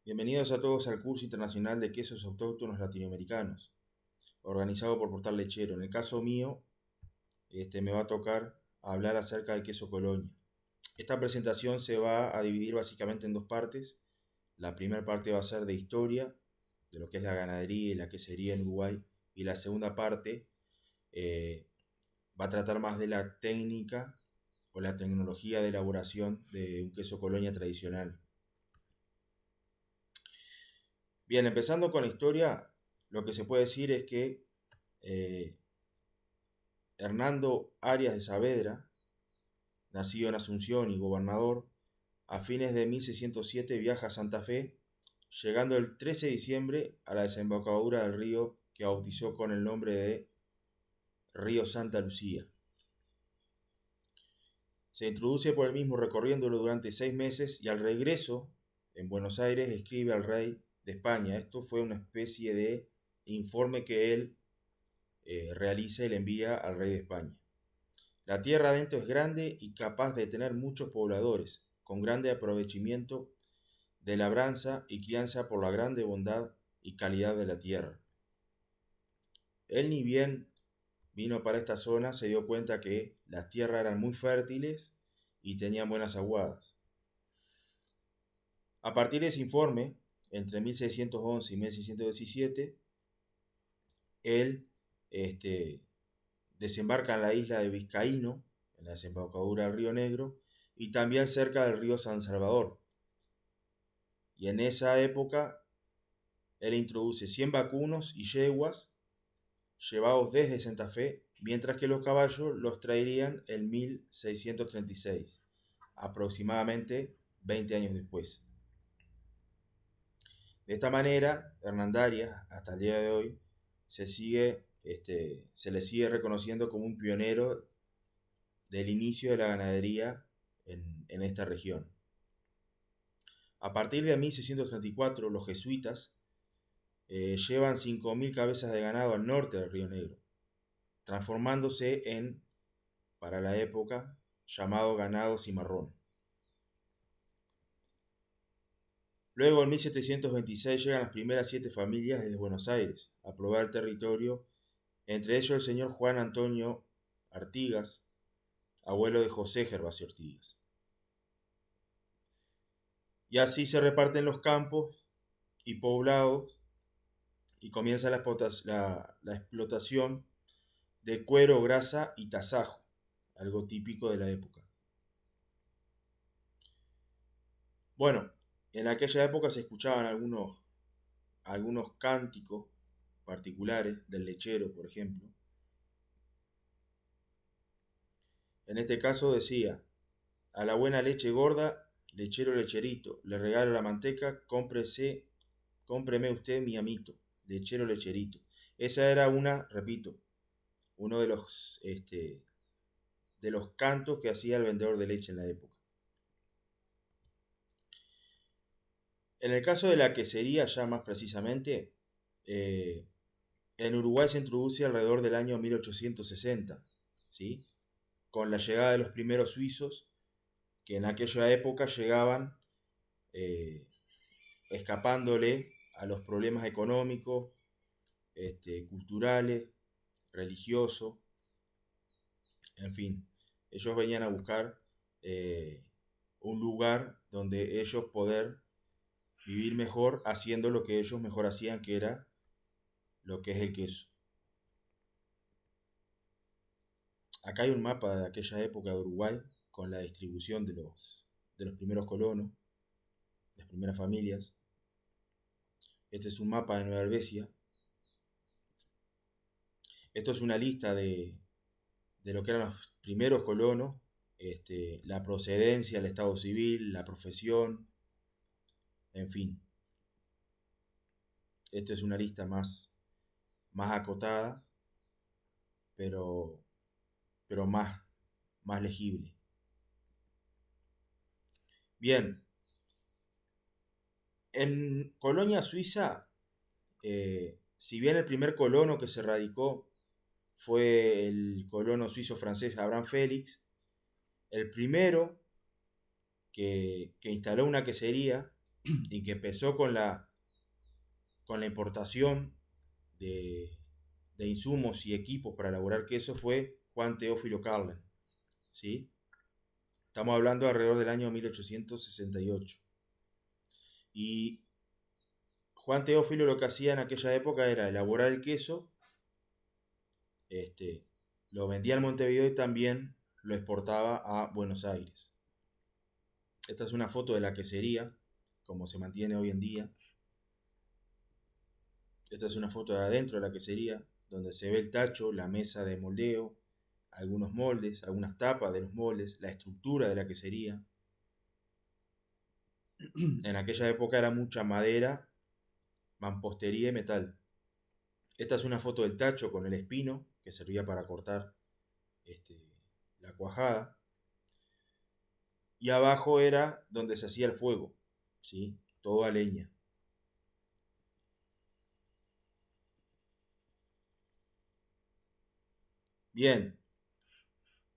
Bienvenidos a todos al curso internacional de quesos autóctonos latinoamericanos, organizado por Portal Lechero. En el caso mío, me va a tocar hablar acerca del queso Colonia. Esta presentación se va a dividir básicamente en dos partes. La primera parte va a ser de historia, de lo que es la ganadería y la quesería en Uruguay, y la segunda parte eh, va a tratar más de la técnica o la tecnología de elaboración de un queso Colonia tradicional. Bien, empezando con la historia, lo que se puede decir es que eh, Hernando Arias de Saavedra, nacido en Asunción y gobernador, a fines de 1607 viaja a Santa Fe, llegando el 13 de diciembre a la desembocadura del río que bautizó con el nombre de Río Santa Lucía. Se introduce por el mismo recorriéndolo durante 6 meses y al regreso en Buenos Aires escribe al rey de España. Esto fue una especie de informe que él realiza y le envía al rey de España. La tierra adentro es grande y capaz de tener muchos pobladores, con grande aprovechamiento de labranza y crianza por la grande bondad y calidad de la tierra. Él ni bien vino para esta zona se dio cuenta que las tierras eran muy fértiles y tenían buenas aguadas. A partir de ese informe, entre 1611 y 1617, él desembarca en la isla de Vizcaíno, en la desembocadura del río Negro, y también cerca del río San Salvador. Y en esa época, él introduce 100 vacunos y yeguas llevados desde Santa Fe, mientras que los caballos los traerían en 1636, aproximadamente 20 años después. De esta manera, Hernandarias, hasta el día de hoy, se le sigue reconociendo como un pionero del inicio de la ganadería en esta región. A partir de 1634, los jesuitas llevan 5.000 cabezas de ganado al norte del Río Negro, transformándose en, para la época, llamado ganado cimarrón. Luego, en 1726, llegan las primeras 7 familias desde Buenos Aires a probar el territorio, entre ellos el señor Juan Antonio Artigas, abuelo de José Gervasio Artigas. Y así se reparten los campos y poblados y comienza la explotación de cuero, grasa y tasajo, algo típico de la época. Bueno, en aquella época se escuchaban algunos cánticos particulares del lechero, por ejemplo. En este caso decía: a la buena leche gorda, lechero lecherito, le regalo la manteca, cómpreme usted mi amito, lechero lecherito. Esa era uno de los cantos que hacía el vendedor de leche en la época. En el caso de la quesería, ya más precisamente, en Uruguay se introduce alrededor del año 1860, ¿sí? Con la llegada de los primeros suizos, que en aquella época llegaban escapándole a los problemas económicos, culturales, religiosos, en fin. Ellos venían a buscar un lugar donde ellos poder vivir mejor haciendo lo que ellos mejor hacían, que era lo que es el queso. Acá hay un mapa de aquella época de Uruguay con la distribución de los primeros colonos, las primeras familias. Este es un mapa de Nueva Helvecia. Esto es una lista de lo que eran los primeros colonos, la procedencia, el estado civil, la profesión, en fin. Esta es una lista más acotada, pero más legible. Bien, en Colonia Suiza, si bien el primer colono que se radicó fue el colono suizo-francés Abraham Félix, el primero que instaló una quesería y que empezó con la importación de insumos y equipos para elaborar queso fue Juan Teófilo Carlen, ¿sí? Estamos hablando alrededor del año 1868. Y Juan Teófilo lo que hacía en aquella época era elaborar el queso, lo vendía en Montevideo y también lo exportaba a Buenos Aires. Esta es una foto de la quesería, como se mantiene hoy en día. Esta es una foto de adentro de la quesería, donde se ve el tacho, la mesa de moldeo, algunos moldes, algunas tapas de los moldes, la estructura de la quesería. En aquella época era mucha madera, mampostería y metal. Esta es una foto del tacho con el espino, que servía para cortar la cuajada. Y abajo era donde se hacía el fuego, ¿sí? Todo a leña. Bien,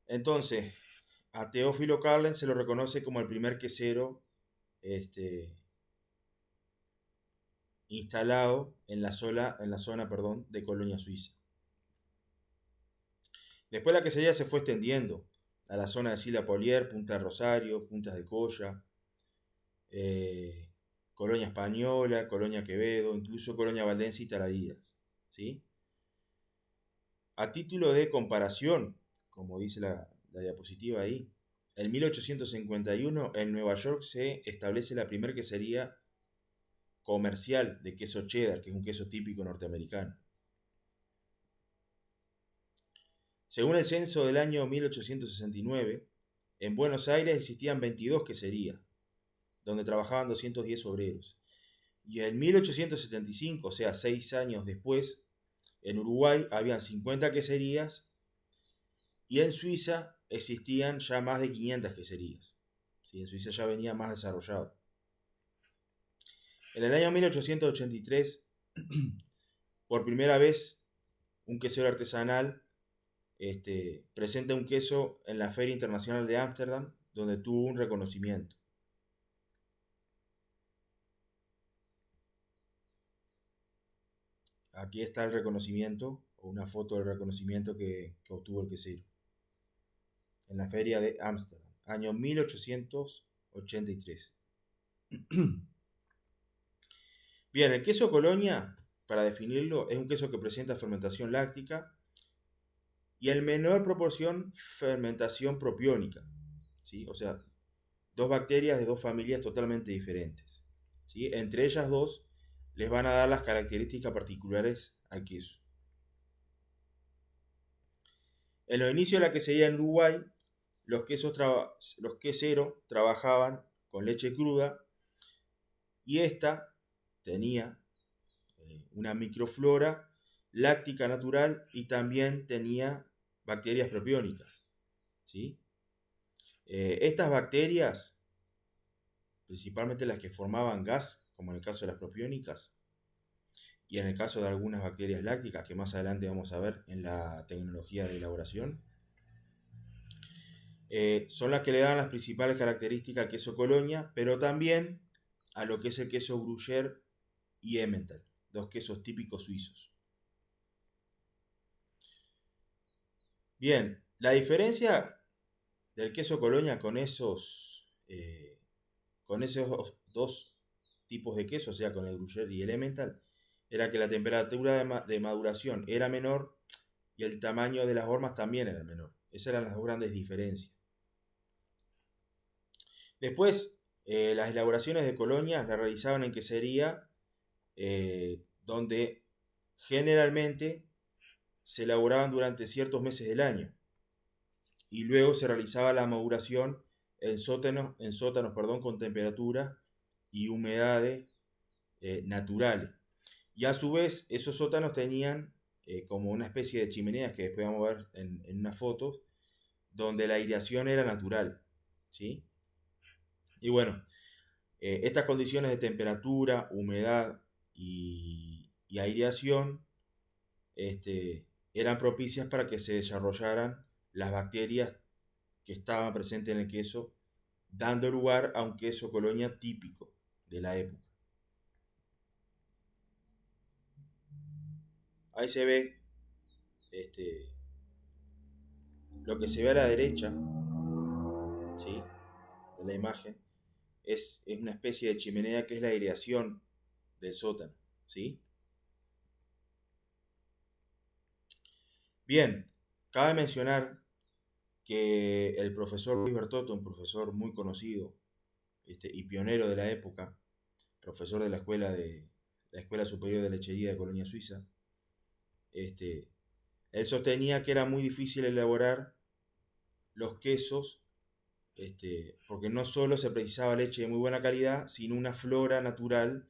entonces a Teófilo Carlen se lo reconoce como el primer quesero instalado en la zona, perdón, de Colonia Suiza. Después la quesería se fue extendiendo a la zona de Sila Polier, Punta Rosario, Puntas de Colla, Colonia Española, Colonia Quevedo, incluso Colonia Valdense y Tarariras, ¿sí? A título de comparación, como dice la diapositiva ahí, en 1851 en Nueva York se establece la primera quesería comercial de queso cheddar, que es un queso típico norteamericano. Según el censo del año 1869, en Buenos Aires existían 22 queserías, donde trabajaban 210 obreros. Y en 1875, o sea, 6 años después, en Uruguay habían 50 queserías y en Suiza existían ya más de 500 queserías. ¿Sí? En Suiza ya venía más desarrollado. En el año 1883, por primera vez, un quesero artesanal presenta un queso en la Feria Internacional de Ámsterdam, donde tuvo un reconocimiento. Aquí está el reconocimiento, o una foto del reconocimiento que obtuvo el quesero. En la Feria de Ámsterdam, año 1883. Bien, el queso Colonia, para definirlo, es un queso que presenta fermentación láctica y en menor proporción fermentación propiónica, ¿sí? O sea, dos bacterias de dos familias totalmente diferentes, ¿sí? Entre ellas dos les van a dar las características particulares al queso. En los inicios de la quesería en Uruguay, los queseros trabajaban con leche cruda y esta tenía una microflora láctica natural y también tenía bacterias propiónicas, ¿sí? Estas bacterias, principalmente las que formaban gas, como en el caso de las propiónicas, y en el caso de algunas bacterias lácticas, que más adelante vamos a ver en la tecnología de elaboración, son las que le dan las principales características al queso Colonia, pero también a lo que es el queso Gruyère y Emmental, dos quesos típicos suizos. Bien, la diferencia del queso Colonia con esos dos tipos de queso, o sea, con el Gruyère y el Emmental, era que la temperatura de maduración era menor y el tamaño de las hormas también era menor. Esas eran las dos grandes diferencias. Después, las elaboraciones de Colonia las realizaban en quesería, donde generalmente se elaboraban durante ciertos meses del año y luego se realizaba la maduración en sótanos, con temperatura y humedades naturales. Y a su vez esos sótanos tenían como una especie de chimeneas que después vamos a ver en unas fotos, donde la aireación era natural, ¿sí? Y bueno, estas condiciones de temperatura, humedad y aireación eran propicias para que se desarrollaran las bacterias que estaban presentes en el queso, dando lugar a un queso Colonia típico de la época. Ahí se ve lo que se ve a la derecha, ¿sí?, de la imagen, es una especie de chimenea que es la aireación del sótano, ¿sí? Bien, cabe mencionar que el profesor Luis Bertotto, un profesor muy conocido y pionero de la época, profesor de la Escuela Superior de Lechería de Colonia Suiza, él sostenía que era muy difícil elaborar los quesos, porque no solo se precisaba leche de muy buena calidad, sino una flora natural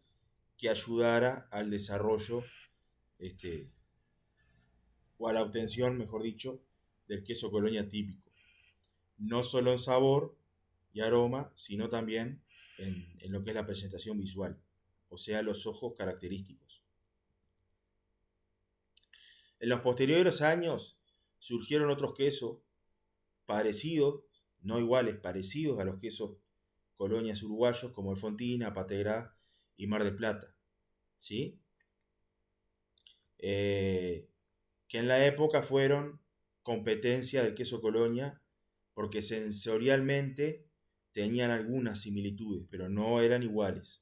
que ayudara al desarrollo, o a la obtención, mejor dicho, del queso Colonia típico. No solo en sabor y aroma, sino también en lo que es la presentación visual, o sea, los ojos característicos. En los posteriores años surgieron otros quesos parecidos, no iguales, parecidos a los quesos colonias uruguayos como el Fontina, Pategrá y Mar del Plata, ¿sí? Que en la época fueron competencia del queso Colonia porque sensorialmente tenían algunas similitudes, pero no eran iguales.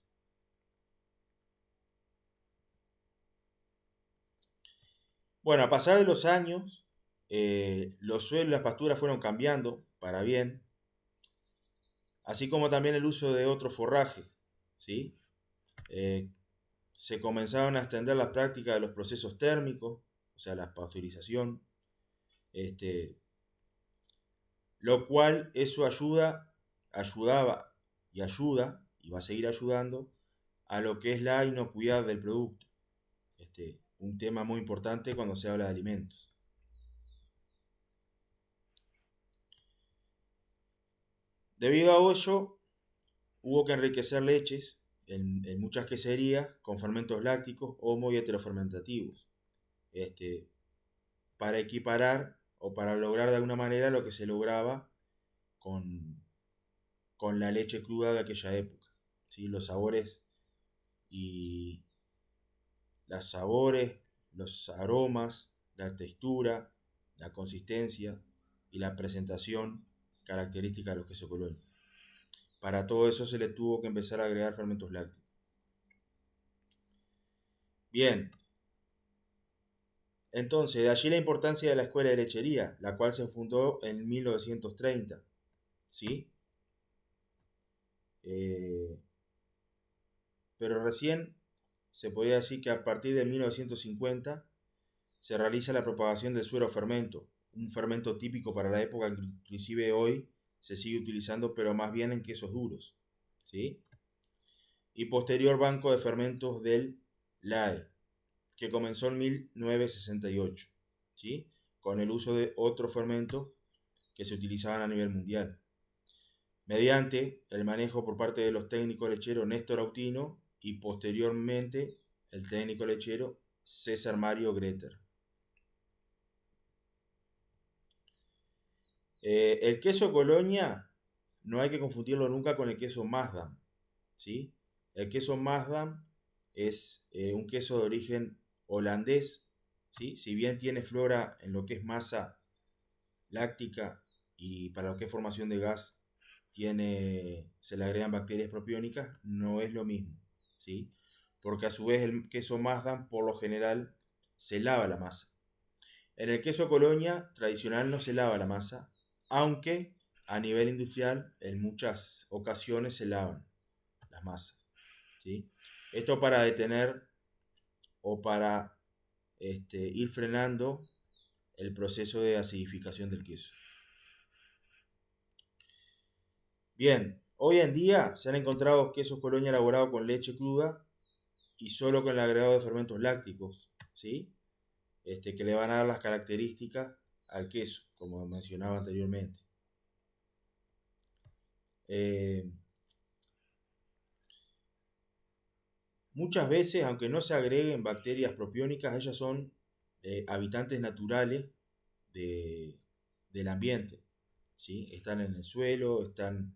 Bueno, a pasar de los años, los suelos y las pasturas fueron cambiando para bien, así como también el uso de otro forraje, ¿sí? Se comenzaron a extender las prácticas de los procesos térmicos, o sea, la pasteurización, lo cual eso ayudaba y ayuda, y va a seguir ayudando, a lo que es la inocuidad del producto. Un tema muy importante cuando se habla de alimentos. Debido a ello, hubo que enriquecer leches en muchas queserías con fermentos lácticos homo y heterofermentativos, para equiparar o para lograr de alguna manera lo que se lograba con la leche cruda de aquella época, ¿sí? Los sabores, los aromas, la textura, la consistencia y la presentación característica de los quesos Colonia. Para todo eso se le tuvo que empezar a agregar fermentos lácticos. Bien, entonces de allí la importancia de la escuela de lechería, la cual se fundó en 1930, ¿sí? Pero recién se podía decir que a partir de 1950 se realiza la propagación del suero fermento, un fermento típico para la época que inclusive hoy se sigue utilizando, pero más bien en quesos duros, ¿sí? Y posterior banco de fermentos del LAE, que comenzó en 1968, ¿sí? Con el uso de otros fermentos que se utilizaban a nivel mundial, mediante el manejo por parte de los técnicos lecheros Néstor Autino y posteriormente el técnico lechero César Mario Greter. El queso Colonia no hay que confundirlo nunca con el queso Maasdam, ¿sí? El queso Maasdam es un queso de origen holandés, ¿sí? Si bien tiene flora en lo que es masa láctica y para lo que es formación de gas se le agregan bacterias propiónicas, no es lo mismo, ¿sí? Porque a su vez el queso Maasdam por lo general se lava la masa. En el queso Colonia tradicional no se lava la masa, aunque a nivel industrial en muchas ocasiones se lavan las masas, ¿sí? Esto para detener o para ir frenando el proceso de acidificación del queso. Bien, hoy en día se han encontrado quesos Colonia elaborados con leche cruda y solo con el agregado de fermentos lácticos, ¿sí? Que le van a dar las características al queso, como mencionaba anteriormente. Muchas veces, aunque no se agreguen bacterias propiónicas, ellas son habitantes naturales del ambiente, ¿sí? Están en el suelo, están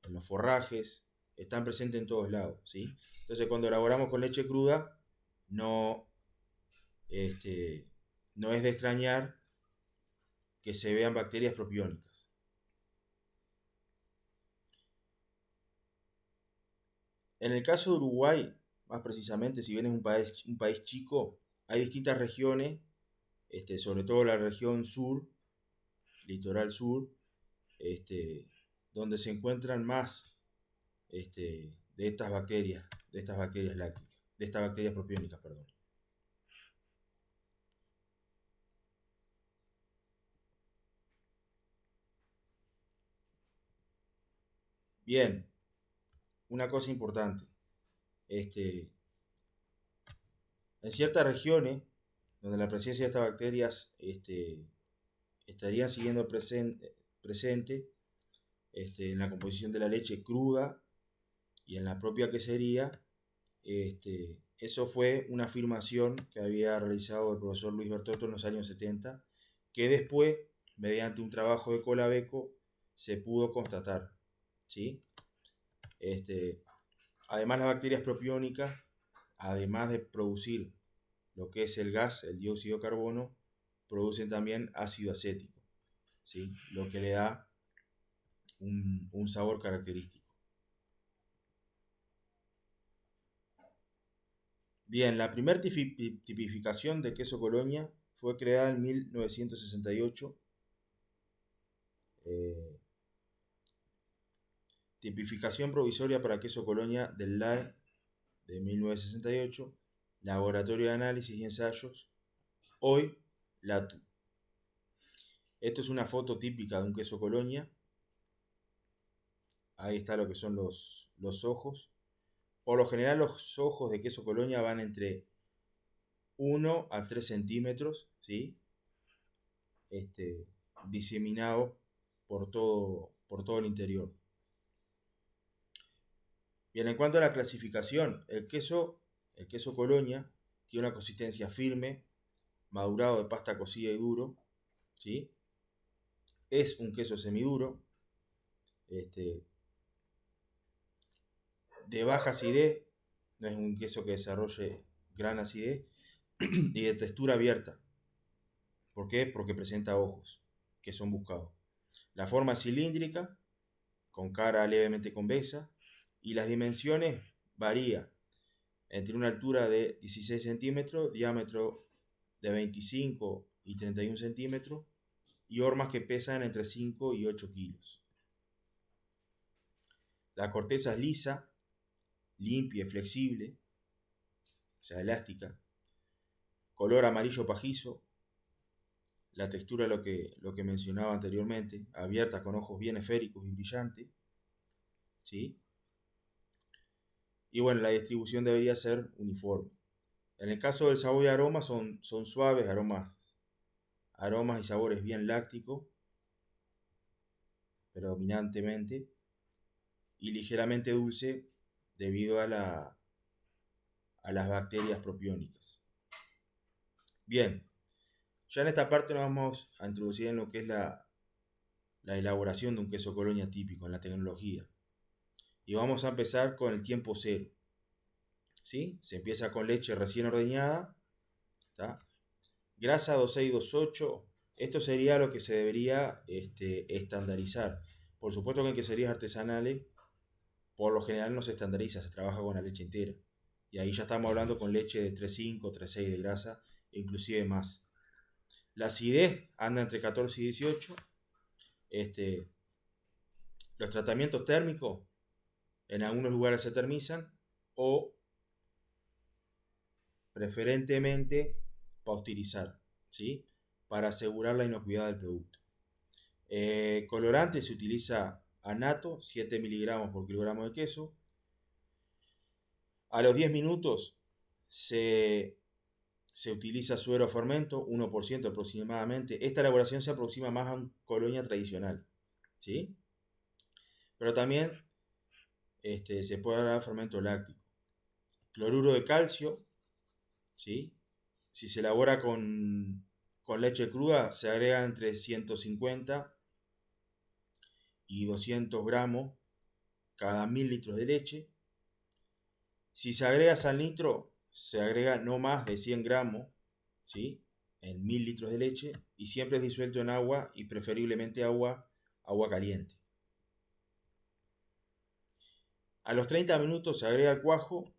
en los forrajes, están presentes en todos lados, ¿sí? Entonces cuando elaboramos con leche cruda, no, no es de extrañar que se vean bacterias propiónicas. En el caso de Uruguay, más precisamente, si bien es un país chico, hay distintas regiones, sobre todo la región sur, litoral sur, donde se encuentran más de estas bacterias lácticas, de estas bacterias propiónicas, perdón. Bien, una cosa importante, en ciertas regiones donde la presencia de estas bacterias estarían siguiendo presente en la composición de la leche cruda y en la propia quesería, eso fue una afirmación que había realizado el profesor Luis Bertotto en los años 70, que después, mediante un trabajo de Colabeco, se pudo constatar, ¿sí? Además, las bacterias propiónicas, además de producir lo que es el gas, el dióxido de carbono, producen también ácido acético, ¿sí? Lo que le da un sabor característico. Bien, la primera tipificación de queso Colonia fue creada en 1968. Tipificación provisoria para queso Colonia del LAE de 1968, Laboratorio de Análisis y Ensayos, hoy LATU. Esto es una foto típica de un queso Colonia. Ahí está lo que son los ojos. Por lo general los ojos de queso Colonia van entre 1 a 3 centímetros, ¿sí? Diseminado por todo el interior. Bien, en cuanto a la clasificación, el queso Colonia tiene una consistencia firme, madurado de pasta cocida y duro, ¿sí? Es un queso semiduro, de baja acidez, no es un queso que desarrolle gran acidez, y de textura abierta. ¿Por qué? Porque presenta ojos, que son buscados. La forma es cilíndrica, con cara levemente convexa, y las dimensiones varían entre una altura de 16 centímetros, diámetro de 25 y 31 centímetros, y hormas que pesan entre 5 y 8 kilos. La corteza es lisa, limpia y flexible, o sea, elástica, color amarillo pajizo, la textura lo que mencionaba anteriormente, abierta con ojos bien esféricos y brillantes, ¿sí? Y bueno, la distribución debería ser uniforme. En el caso del sabor y aroma son suaves, aromas y sabores bien lácticos, predominantemente, y ligeramente dulce debido a las bacterias propiónicas. Bien, ya en esta parte nos vamos a introducir en lo que es la elaboración de un queso Colonia típico, en la tecnología. Y vamos a empezar con el tiempo cero, ¿sí? Se empieza con leche recién ordeñada, ¿tá? Grasa 2628, esto sería lo que se debería estandarizar. Por supuesto que en queserías artesanales, por lo general no se estandariza, se trabaja con la leche entera. Y ahí ya estamos hablando con leche de 3,5, 3,6 de grasa, e inclusive más. La acidez anda entre 14 y 18. Los tratamientos térmicos en algunos lugares se termizan o preferentemente pausterizar, ¿sí? Para asegurar la inocuidad del producto. Colorante se utiliza anato, 7 miligramos por kilogramo de queso. A los 10 minutos se utiliza suero o fermento, 1% aproximadamente. Esta elaboración se aproxima más a un Colonia tradicional, ¿sí? Pero también se puede agregar fermento láctico. Cloruro de calcio, ¿sí? Si se elabora con leche cruda, se agrega entre 150 y 200 gramos cada 1000 litros de leche. Si se agrega sal nitro, se agrega no más de 100 gramos, ¿sí?, en 1000 litros de leche, y siempre es disuelto en agua y preferiblemente agua caliente. A los 30 minutos se agrega el cuajo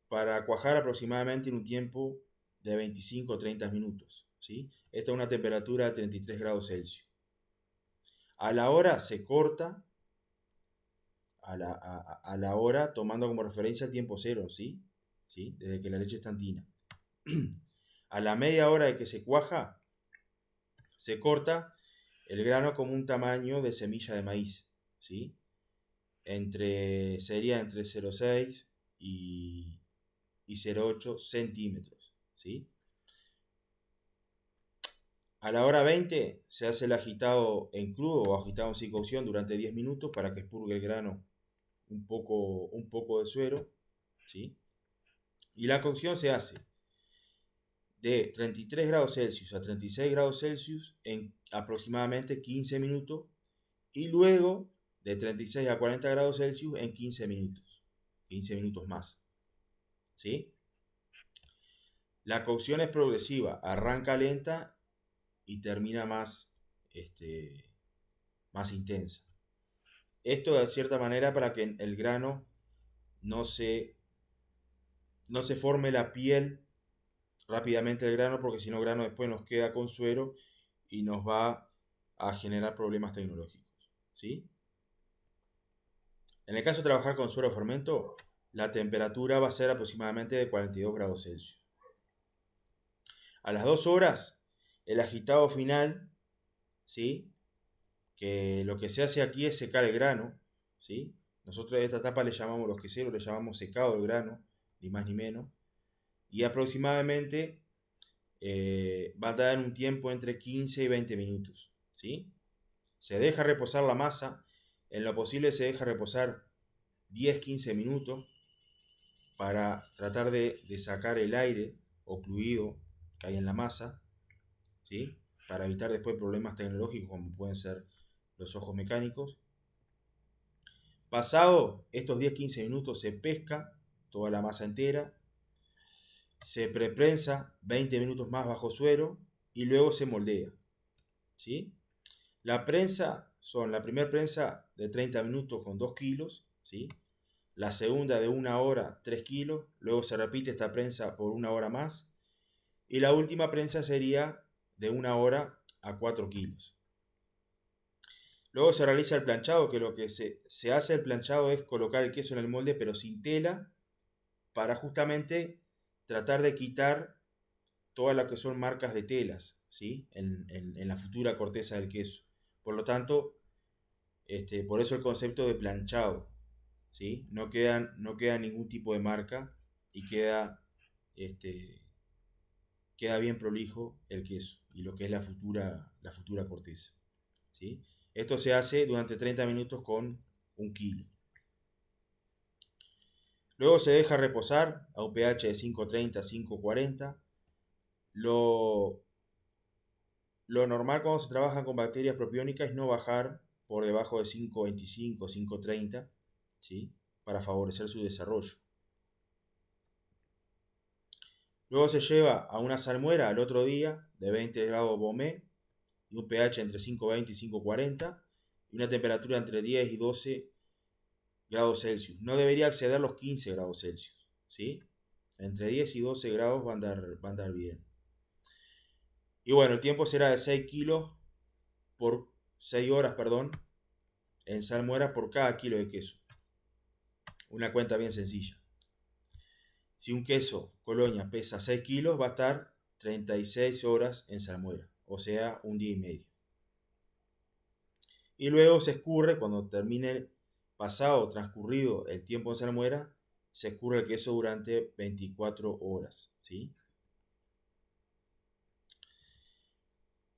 para cuajar aproximadamente en un tiempo de 25 o 30 minutos, ¿sí? Esta es una temperatura de 33 grados Celsius. A la hora se corta, a la hora tomando como referencia el tiempo cero, ¿sí? ¿Sí? Desde que la leche está en tina. A la media hora de que se cuaja, se corta el grano como un tamaño de semilla de maíz, ¿sí? Sería entre 0,6 y 0,8 centímetros, ¿sí? A la hora 20 se hace el agitado en crudo o agitado sin cocción durante 10 minutos para que expurgue el grano un poco de suero, ¿sí? Y la cocción se hace de 33 grados Celsius a 36 grados Celsius en aproximadamente 15 minutos y luego de 36 a 40 grados Celsius en 15 minutos más, ¿sí? La cocción es progresiva, arranca lenta y termina más intensa. Esto de cierta manera para que el grano no se forme la piel rápidamente del grano, porque si no el grano después nos queda con suero y nos va a generar problemas tecnológicos, ¿sí? En el caso de trabajar con suero o fermento, la temperatura va a ser aproximadamente de 42 grados Celsius. A las 2 horas, el agitado final, ¿sí?, que lo que se hace aquí es secar el grano, ¿sí? Nosotros a esta etapa le llamamos, los queseros le llamamos secado del grano, ni más ni menos, y aproximadamente va a dar un tiempo entre 15 y 20 minutos, ¿sí? Se deja reposar la masa, en lo posible se deja reposar 10-15 minutos para tratar de sacar el aire ocluido que hay en la masa, ¿sí?, para evitar después problemas tecnológicos como pueden ser los ojos mecánicos. Pasado estos 10-15 minutos se pesca toda la masa entera, se preprensa 20 minutos más bajo suero y luego se moldea, ¿sí? La primera prensa de 30 minutos con 2 kilos, ¿sí? La segunda de 1 hora 3 kilos, luego se repite esta prensa por 1 hora más y la última prensa sería de 1 hora a 4 kilos. Luego se realiza el planchado, que lo que se hace el planchado es colocar el queso en el molde pero sin tela para justamente tratar de quitar todas las que son marcas de telas, ¿sí?, en la futura corteza del queso. Por lo tanto, por eso el concepto de planchado, ¿sí? No queda ningún tipo de marca y queda bien prolijo el queso y lo que es la futura corteza, ¿sí? Esto se hace durante 30 minutos con 1 kilo. Luego se deja reposar a un pH de 5.30 a 5.40. Lo normal cuando se trabaja con bacterias propiónicas es no bajar por debajo de 5.25 o 5.30, ¿sí?, para favorecer su desarrollo. Luego se lleva a una salmuera al otro día de 20 grados Beaumet y un pH entre 5.20 y 5.40 y una temperatura entre 10 y 12 grados Celsius. No debería exceder los 15 grados Celsius, ¿sí? Entre 10 y 12 grados va a andar bien. Y bueno, el tiempo será de 6 horas, en salmuera por cada kilo de queso. Una cuenta bien sencilla. Si un queso Colonia pesa 6 kilos, va a estar 36 horas en salmuera, o sea, 1 día y medio. Y luego se escurre, cuando termine transcurrido el tiempo en salmuera, se escurre el queso durante 24 horas, ¿sí?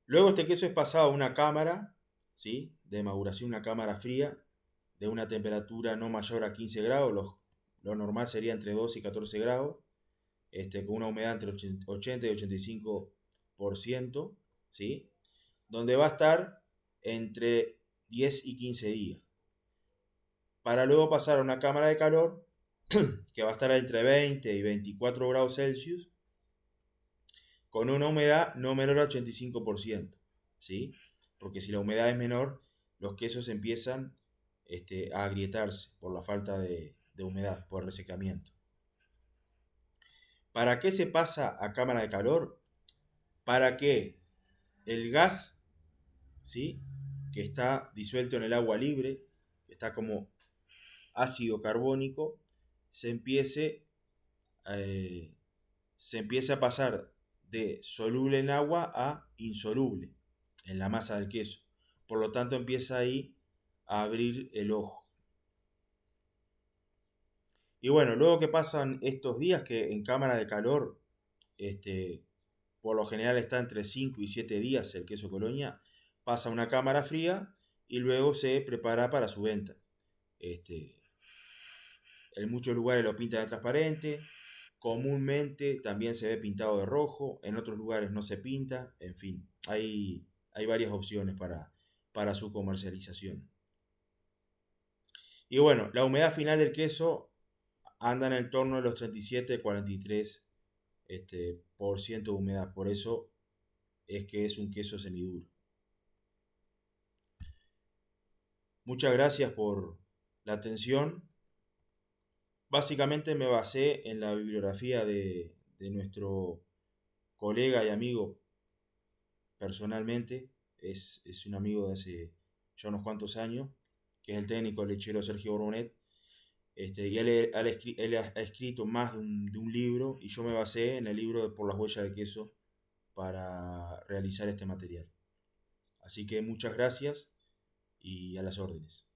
Luego este queso es pasado a una cámara, ¿sí?, de maduración, una cámara fría, de una temperatura no mayor a 15 grados, lo normal sería entre 12 y 14 grados, con una humedad entre 80 y 85%, ¿sí?, donde va a estar entre 10 y 15 días. para luego pasar a una cámara de calor que va a estar entre 20 y 24 grados Celsius con una humedad no menor al 85%, ¿sí? Porque si la humedad es menor, los quesos empiezan a agrietarse por la falta de humedad, por el resecamiento. ¿Para qué se pasa a cámara de calor? Para que el gas, ¿sí?, que está disuelto en el agua libre, que está como ácido carbónico, se empiece a pasar de soluble en agua a insoluble en la masa del queso. Por lo tanto, empieza ahí a abrir el ojo. Y bueno, luego que pasan estos días que en cámara de calor, por lo general está entre 5 y 7 días el queso Colonia, pasa a una cámara fría y luego se prepara para su venta. En muchos lugares lo pintan de transparente, comúnmente también se ve pintado de rojo, en otros lugares no se pinta, en fin, hay varias opciones para su comercialización. Y bueno, la humedad final del queso anda en el torno de los 37-43% de humedad, por eso es que es un queso semiduro. Muchas gracias por la atención. Básicamente me basé en la bibliografía de nuestro colega y amigo personalmente, es un amigo de hace ya unos cuantos años, que es el técnico lechero Sergio Borbonet, y él ha escrito más de un libro, y yo me basé en el libro de Por las huellas del queso para realizar este material. Así que muchas gracias y a las órdenes.